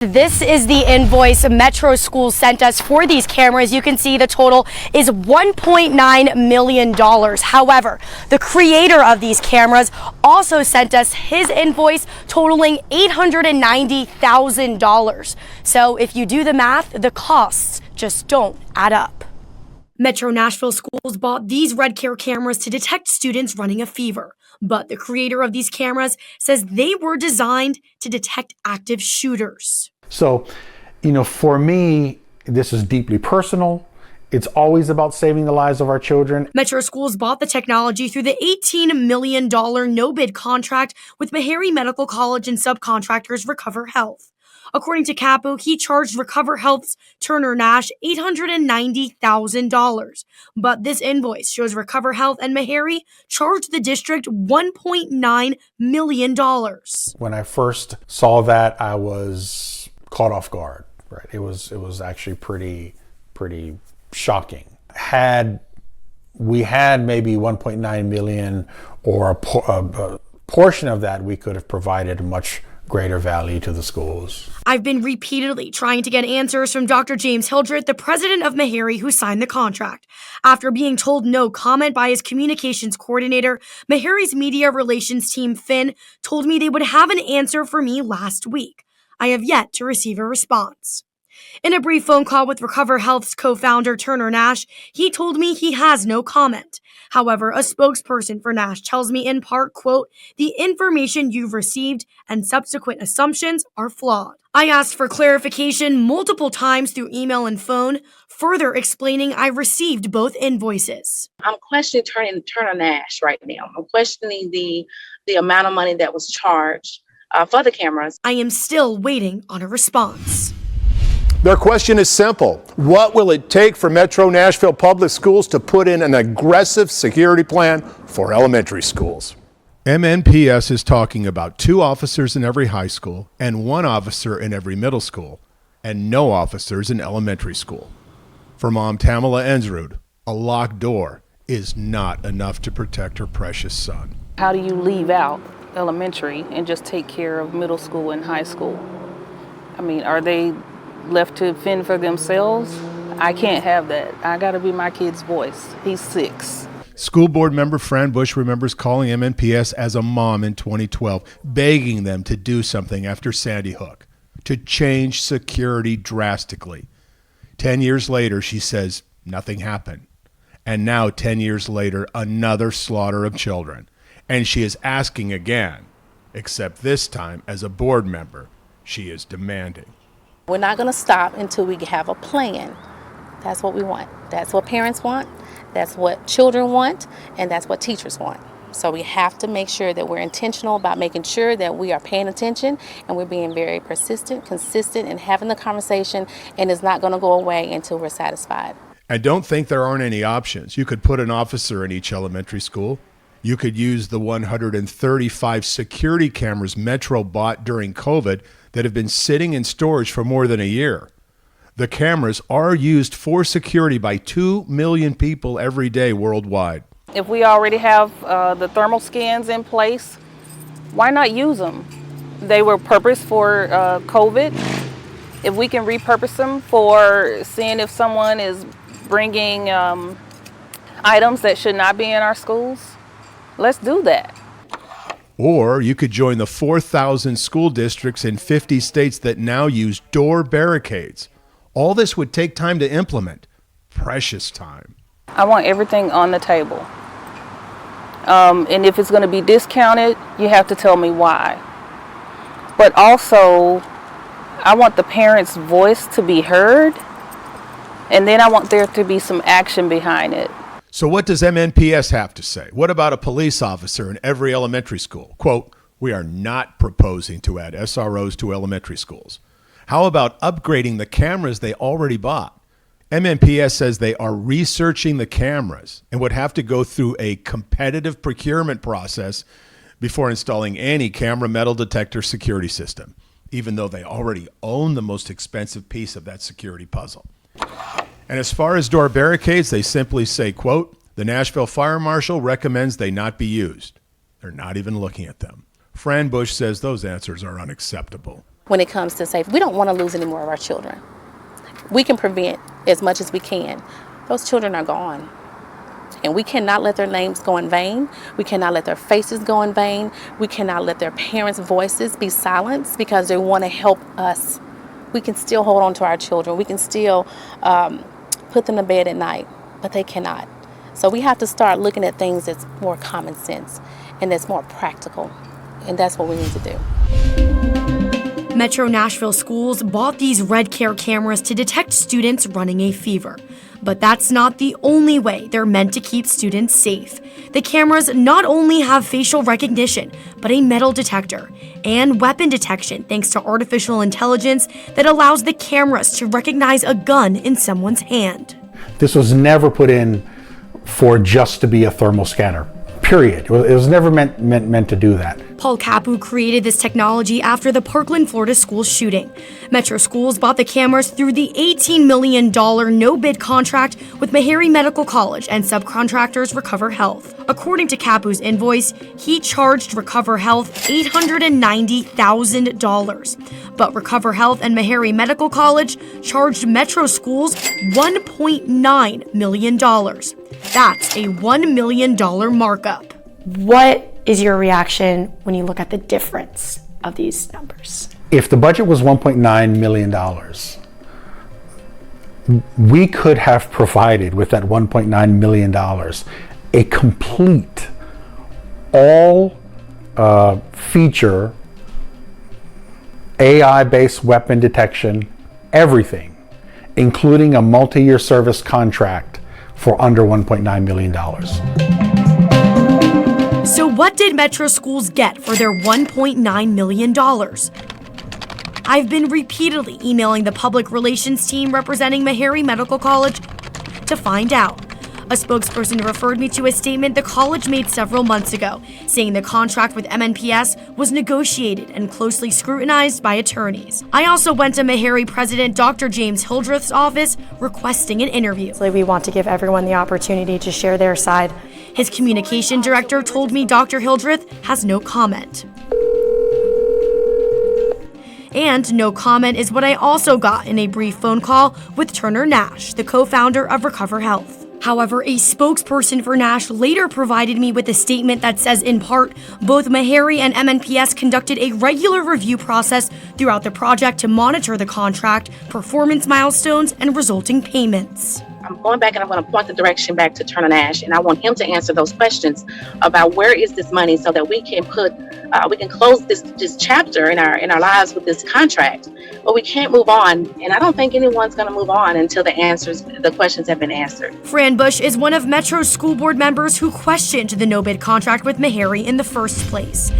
This is the invoice Metro Schools sent us for these cameras. You can see the total is $1.9 million. However, the creator of these cameras also sent us his invoice totaling $890,000. So if you do the math, the costs just don't add up. Metro Nashville Schools bought these REDCARE cameras to detect students running a fever. But the creator of these cameras says they were designed to detect active shooters. So, for me, this is deeply personal. It's always about saving the lives of our children. Metro Schools bought the technology through the $18 million no-bid contract with Meharry Medical College and subcontractors Recover Health. According to Kapu, he charged Recover Health's Turner Nashe $890,000. But this invoice shows Recover Health and Meharry charged the district $1.9 million. When I first saw that, I was caught off guard. Right? It was actually pretty shocking. Had we had maybe 1.9 million or a portion of that, we could have provided much greater value to the schools. I've been repeatedly trying to get answers from Dr. James Hildreth, the president of Meharry, who signed the contract. After being told no comment by his communications coordinator, Meharry's media relations team, Finn, told me they would have an answer for me last week. I have yet to receive a response. In a brief phone call with Recover Health's co-founder Turner Nashe, he told me he has no comment. However, a spokesperson for Nashe tells me in part, quote, "The information you've received and subsequent assumptions are flawed." I asked for clarification multiple times through email and phone, further explaining I received both invoices. I'm questioning Turner Nashe right now. I'm questioning the amount of money that was charged for the cameras. I am still waiting on a response. Their question is simple. What will it take for Metro Nashville Public Schools to put in an aggressive security plan for elementary schools? MNPS is talking about 2 officers in every high school and 1 officer in every middle school and no officers in elementary school. For Mom Tamala Ensrud, a locked door is not enough to protect her precious son. How do you leave out elementary and just take care of middle school and high school? I mean, are they left to fend for themselves? I can't have that. I got to be my kid's voice. He's 6. School board member Fran Bush remembers calling MNPS as a mom in 2012, begging them to do something after Sandy Hook, to change security drastically. 10 years later, she says nothing happened. And now, 10 years later, another slaughter of children. And she is asking again, except this time as a board member, she is demanding. We're not going to stop until we have a plan. That's what we want. That's what parents want. That's what children want. And that's what teachers want. So we have to make sure that we're intentional about making sure that we are paying attention and we're being very persistent, consistent, and having the conversation, and it's not going to go away until we're satisfied. And don't think there aren't any options. You could put an officer in each elementary school. You could use the 135 security cameras Metro bought during COVID that have been sitting in storage for more than a year. The cameras are used for security by 2 million people every day worldwide. If we already have the thermal scans in place, why not use them? They were purposed for COVID. If we can repurpose them for seeing if someone is bringing items that should not be in our schools, let's do that. Or you could join the 4,000 school districts in 50 states that now use door barricades. All this would take time to implement. Precious time. I want everything on the table. And if it's going to be discounted, you have to tell me why. But also, I want the parents' voice to be heard. And then I want there to be some action behind it. So what does MNPS have to say? What about a police officer in every elementary school? Quote, "We are not proposing to add SROs to elementary schools." How about upgrading the cameras they already bought? MNPS says they are researching the cameras and would have to go through a competitive procurement process before installing any camera metal detector security system, even though they already own the most expensive piece of that security puzzle. And as far as door barricades, they simply say, quote, "The Nashville Fire Marshal recommends they not be used." They're not even looking at them. Fran Bush says those answers are unacceptable. when it comes to safety. We don't want to lose any more of our children. We can prevent as much as we can. Those children are gone. And we cannot let their names go in vain. We cannot let their faces go in vain. We cannot let their parents' voices be silenced because they want to help us. We can still hold on to our children. We can still put them to bed at night, but they cannot. So we have to start looking at things that's more common sense and that's more practical. And that's what we need to do. Metro Nashville Schools bought these REDCARE cameras to detect students running a fever. But that's not the only way they're meant to keep students safe. The cameras not only have facial recognition, but a metal detector and weapon detection thanks to artificial intelligence that allows the cameras to recognize a gun in someone's hand. This was never put in for just to be a thermal scanner, period. It was never meant to do that. Paul Kapu created this technology after the Parkland, Florida school shooting. Metro Schools bought the cameras through the $18 million no-bid contract with Meharry Medical College and subcontractors Recover Health. According to Kapu's invoice, he charged Recover Health $890,000. But Recover Health and Meharry Medical College charged Metro Schools $1.9 million. That's a $1 million markup. What is your reaction when you look at the difference of these numbers? If the budget was $1.9 million, we could have provided with that $1.9 million a complete, all feature, AI-based weapon detection, everything, including a multi-year service contract for under $1.9 million. So what did Metro Schools get for their $1.9 million? I've been repeatedly emailing the public relations team representing Meharry Medical College to find out. A spokesperson referred me to a statement the college made several months ago, saying the contract with MNPS was negotiated and closely scrutinized by attorneys. I also went to Meharry President Dr. James Hildreth's office requesting an interview. We want to give everyone the opportunity to share their side. His communication director told me Dr. Hildreth has no comment. And no comment is what I also got in a brief phone call with Turner Nashe, the co-founder of Recover Health. However, a spokesperson for Nashe later provided me with a statement that says, in part, both Meharry and MNPS conducted a regular review process throughout the project to monitor the contract, performance milestones, and resulting payments. I'm going back and I'm going to point the direction back to Turner Nashe, and I want him to answer those questions about where is this money so that we can close this chapter in our lives with this contract. But we can't move on, and I don't think anyone's going to move on until the questions have been answered. Fran Bush is one of Metro's school board members who questioned the no-bid contract with Meharry in the first place.